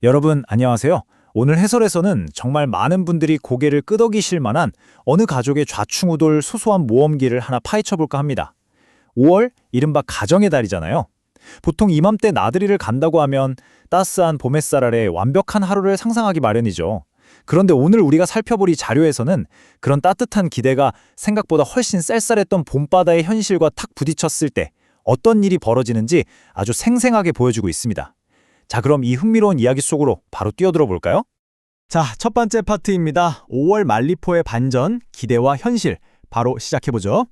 여러분 안녕하세요. 오늘 해설에서는 정말 많은 분들이 고개를 끄덕이실 만한 어느 가족의 좌충우돌 소소한 모험기를 하나 파헤쳐볼까 합니다. 5월, 이른바 가정의 달이잖아요. 보통 이맘때 나들이를 간다고 하면 따스한 봄 햇살 아래 완벽한 하루를 상상하기 마련이죠. 그런데 오늘 우리가 살펴볼 이 자료에서는 그런 따뜻한 기대가 생각보다 훨씬 쌀쌀했던 봄바다의 현실과 탁 부딪혔을 때 어떤 일이 벌어지는지 아주 생생하게 보여주고 있습니다. 자, 그럼 이 흥미로운 이야기 속으로 바로 뛰어들어 볼까요? 자, 첫 번째 파트입니다. 5월 말리포의 반전, 기대와 현실. 바로 시작해보죠.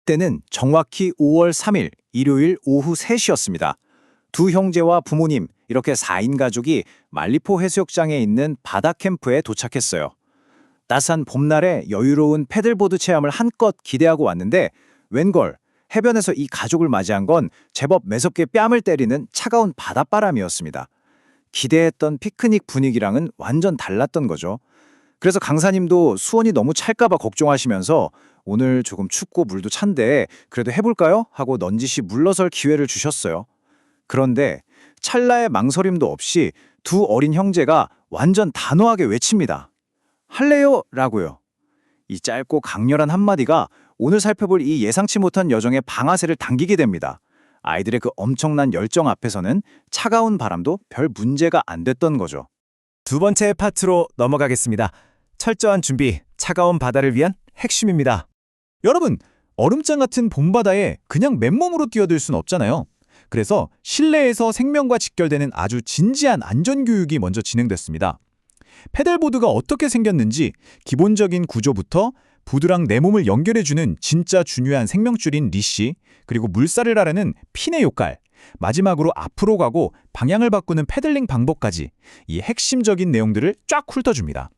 때는 정확히 5월 3일 일요일 오후 3시였습니다. 두 형제와 부모님, 이렇게 4인 가족이 말리포 해수욕장에 있는 바다 캠프에 도착했어요. 따스한 봄날에 여유로운 패들보드 체험을 한껏 기대하고 왔는데 웬걸 해변에서 이 가족을 맞이한 건 제법 매섭게 뺨을 때리는 차가운 바닷바람이었습니다. 기대했던 피크닉 분위기랑은 완전 달랐던 거죠. 그래서 강사님도 수온이 너무 찰까봐 걱정하시면서 오늘 조금 춥고 물도 찬데 그래도 해볼까요? 하고 넌지시 물러설 기회를 주셨어요. 그런데 찰나의 망설임도 없이 두 어린 형제가 완전 단호하게 외칩니다. 할래요? 라고요. 이 짧고 강렬한 한마디가 오늘 살펴볼 이 예상치 못한 여정의 방아쇠를 당기게 됩니다. 아이들의 그 엄청난 열정 앞에서는 차가운 바람도 별 문제가 안 됐던 거죠. 두 번째 파트로 넘어가겠습니다. 철저한 준비, 차가운 바다를 위한 핵심입니다. 여러분, 얼음장 같은 봄바다에 그냥 맨몸으로 뛰어들 순 없잖아요. 그래서 실내에서 생명과 직결되는 아주 진지한 안전교육이 먼저 진행됐습니다. 패들보드가 어떻게 생겼는지 기본적인 구조부터 보드랑 내 몸을 연결해주는 진짜 중요한 생명줄인 리시, 그리고 물살을 아르는 핀의 역할, 마지막으로 앞으로 가고 방향을 바꾸는 패들링 방법까지 이 핵심적인 내용들을 쫙 훑어줍니다.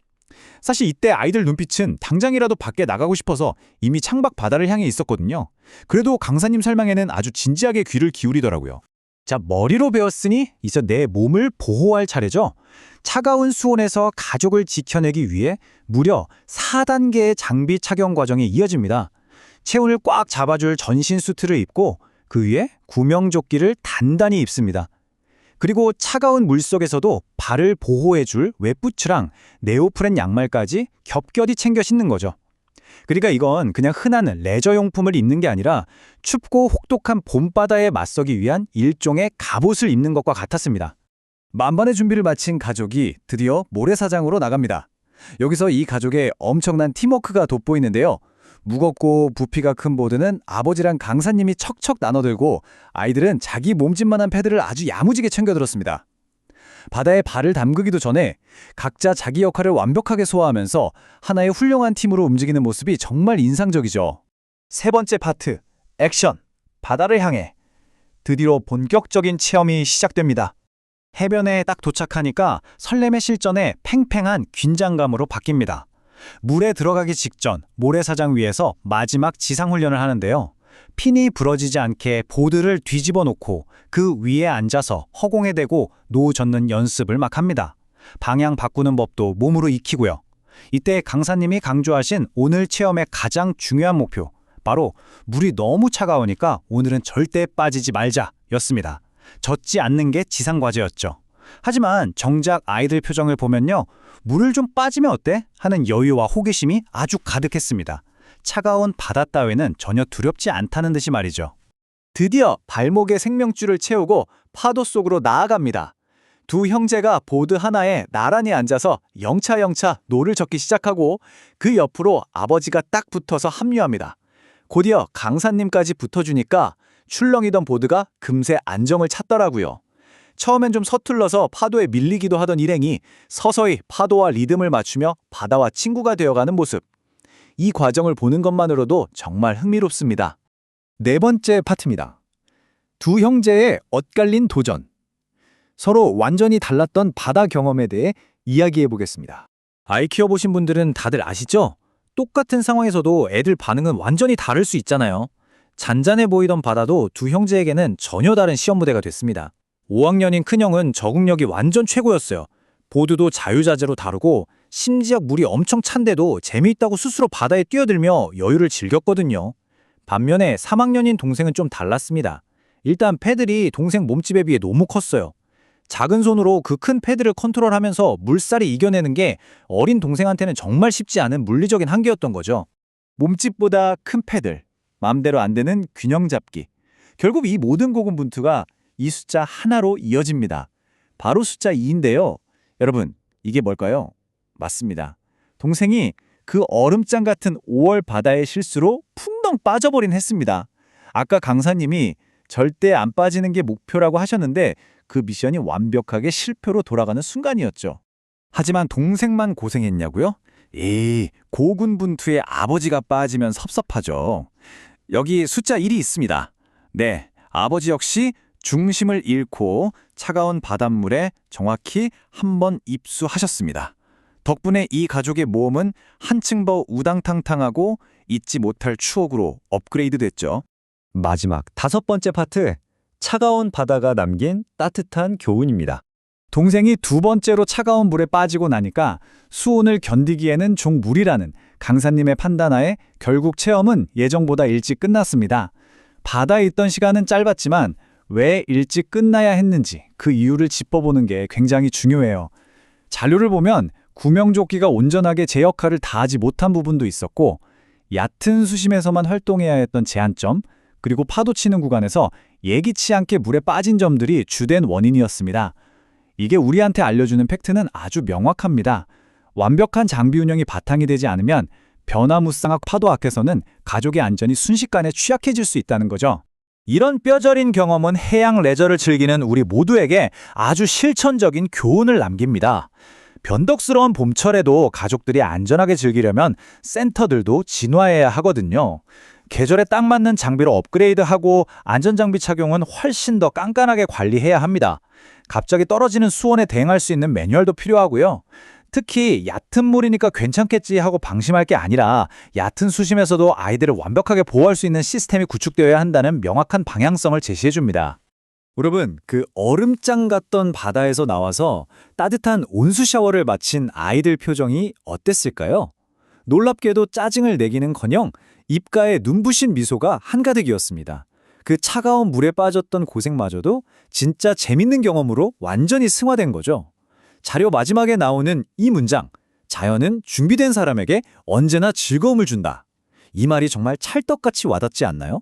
사실 이때 아이들 눈빛은 당장이라도 밖에 나가고 싶어서 이미 창밖 바다를 향해 있었거든요. 그래도 강사님 설명에는 아주 진지하게 귀를 기울이더라고요. 자, 머리로 배웠으니 이제 내 몸을 보호할 차례죠. 차가운 수온에서 가족을 지켜내기 위해 무려 4단계의 장비 착용 과정이 이어집니다. 체온을 꽉 잡아줄 전신 수트를 입고 그 위에 구명조끼를 단단히 입습니다. 그리고 차가운 물속에서도 발을 보호해줄 웹부츠랑 네오프렌 양말까지 겹겹이 챙겨 신는 거죠. 그러니까 이건 그냥 흔한 레저용품을 입는 게 아니라 춥고 혹독한 봄바다에 맞서기 위한 일종의 갑옷을 입는 것과 같았습니다. 만반의 준비를 마친 가족이 드디어 모래사장으로 나갑니다. 여기서 이 가족의 엄청난 팀워크가 돋보이는데요. 무겁고 부피가 큰 보드는 아버지랑 강사님이 척척 나눠들고 아이들은 자기 몸집만한 패드를 아주 야무지게 챙겨들었습니다. 바다에 발을 담그기도 전에 각자 자기 역할을 완벽하게 소화하면서 하나의 훌륭한 팀으로 움직이는 모습이 정말 인상적이죠. 세 번째 파트, 액션, 바다를 향해. 드디어 본격적인 체험이 시작됩니다. 해변에 딱 도착하니까 설렘의 실전에 팽팽한 긴장감으로 바뀝니다. 물에 들어가기 직전 모래사장 위에서 마지막 지상훈련을 하는데요. 핀이 부러지지 않게 보드를 뒤집어 놓고 그 위에 앉아서 허공에 대고 노 젓는 연습을 막 합니다. 방향 바꾸는 법도 몸으로 익히고요. 이때 강사님이 강조하신 오늘 체험의 가장 중요한 목표, 바로 물이 너무 차가우니까 오늘은 절대 빠지지 말자 였습니다. 젖지 않는 게 지상과제였죠. 하지만 정작 아이들 표정을 보면요. 물을 좀 빠지면 어때? 하는 여유와 호기심이 아주 가득했습니다. 차가운 바다 따위는 전혀 두렵지 않다는 듯이 말이죠. 드디어 발목에 생명줄을 채우고 파도 속으로 나아갑니다. 두 형제가 보드 하나에 나란히 앉아서 영차영차 노를 젓기 시작하고 그 옆으로 아버지가 딱 붙어서 합류합니다. 곧이어 강사님까지 붙어주니까 출렁이던 보드가 금세 안정을 찾더라고요. 처음엔 좀 서툴러서 파도에 밀리기도 하던 일행이 서서히 파도와 리듬을 맞추며 바다와 친구가 되어가는 모습. 이 과정을 보는 것만으로도 정말 흥미롭습니다. 네 번째 파트입니다. 두 형제의 엇갈린 도전. 서로 완전히 달랐던 바다 경험에 대해 이야기해 보겠습니다. 아이 키워보신 분들은 다들 아시죠? 똑같은 상황에서도 애들 반응은 완전히 다를 수 있잖아요. 잔잔해 보이던 바다도 두 형제에게는 전혀 다른 시험 무대가 됐습니다. 5학년인 큰형은 적응력이 완전 최고였어요. 보드도 자유자재로 다루고 심지어 물이 엄청 찬데도 재미있다고 스스로 바다에 뛰어들며 여유를 즐겼거든요. 반면에 3학년인 동생은 좀 달랐습니다. 일단 패들이 동생 몸집에 비해 너무 컸어요. 작은 손으로 그 큰 패드를 컨트롤하면서 물살이 이겨내는 게 어린 동생한테는 정말 쉽지 않은 물리적인 한계였던 거죠. 몸집보다 큰 패들, 마음대로 안 되는 균형 잡기. 결국 이 모든 고군분투가 이 숫자 하나로 이어집니다. 바로 숫자 2인데요. 여러분, 이게 뭘까요? 맞습니다. 동생이 그 얼음장 같은 5월 바다의 실수로 풍덩 빠져버린 했습니다. 아까 강사님이 절대 안 빠지는 게 목표라고 하셨는데 그 미션이 완벽하게 실패로 돌아가는 순간이었죠. 하지만 동생만 고생했냐고요? 고군분투의 아버지가 빠지면 섭섭하죠. 여기 숫자 1이 있습니다. 네, 아버지 역시 중심을 잃고 차가운 바닷물에 정확히 한 번 입수하셨습니다. 덕분에 이 가족의 모험은 한층 더 우당탕탕하고 잊지 못할 추억으로 업그레이드 됐죠. 마지막 5번째 파트, 차가운 바다가 남긴 따뜻한 교훈입니다. 동생이 2번째로 차가운 물에 빠지고 나니까 수온을 견디기에는 좀 무리라는 강사님의 판단하에 결국 체험은 예정보다 일찍 끝났습니다. 바다에 있던 시간은 짧았지만 왜 일찍 끝나야 했는지 그 이유를 짚어보는 게 굉장히 중요해요. 자료를 보면 구명조끼가 온전하게 제 역할을 다하지 못한 부분도 있었고 얕은 수심에서만 활동해야 했던 제한점, 그리고 파도 치는 구간에서 예기치 않게 물에 빠진 점들이 주된 원인이었습니다. 이게 우리한테 알려주는 팩트는 아주 명확합니다. 완벽한 장비 운영이 바탕이 되지 않으면 변화무쌍한 파도 앞에서는 가족의 안전이 순식간에 취약해질 수 있다는 거죠. 이런 뼈저린 경험은 해양 레저를 즐기는 우리 모두에게 아주 실천적인 교훈을 남깁니다. 변덕스러운 봄철에도 가족들이 안전하게 즐기려면 센터들도 진화해야 하거든요. 계절에 딱 맞는 장비로 업그레이드하고 안전장비 착용은 훨씬 더 깐깐하게 관리해야 합니다. 갑자기 떨어지는 수온에 대응할 수 있는 매뉴얼도 필요하고요. 특히 얕은 물이니까 괜찮겠지 하고 방심할 게 아니라 얕은 수심에서도 아이들을 완벽하게 보호할 수 있는 시스템이 구축되어야 한다는 명확한 방향성을 제시해 줍니다. 여러분, 그 얼음장 같던 바다에서 나와서 따뜻한 온수 샤워를 마친 아이들 표정이 어땠을까요? 놀랍게도 짜증을 내기는커녕 입가에 눈부신 미소가 한가득이었습니다. 그 차가운 물에 빠졌던 고생마저도 진짜 재밌는 경험으로 완전히 승화된 거죠. 자료 마지막에 나오는 이 문장, 자연은 준비된 사람에게 언제나 즐거움을 준다. 이 말이 정말 찰떡같이 와닿지 않나요?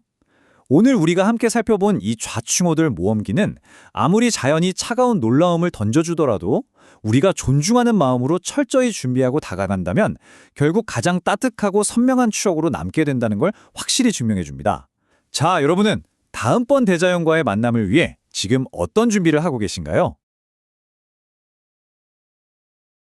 오늘 우리가 함께 살펴본 이 좌충우돌 모험기는 아무리 자연이 차가운 놀라움을 던져주더라도 우리가 존중하는 마음으로 철저히 준비하고 다가간다면 결국 가장 따뜻하고 선명한 추억으로 남게 된다는 걸 확실히 증명해 줍니다. 자, 여러분은 다음번 대자연과의 만남을 위해 지금 어떤 준비를 하고 계신가요?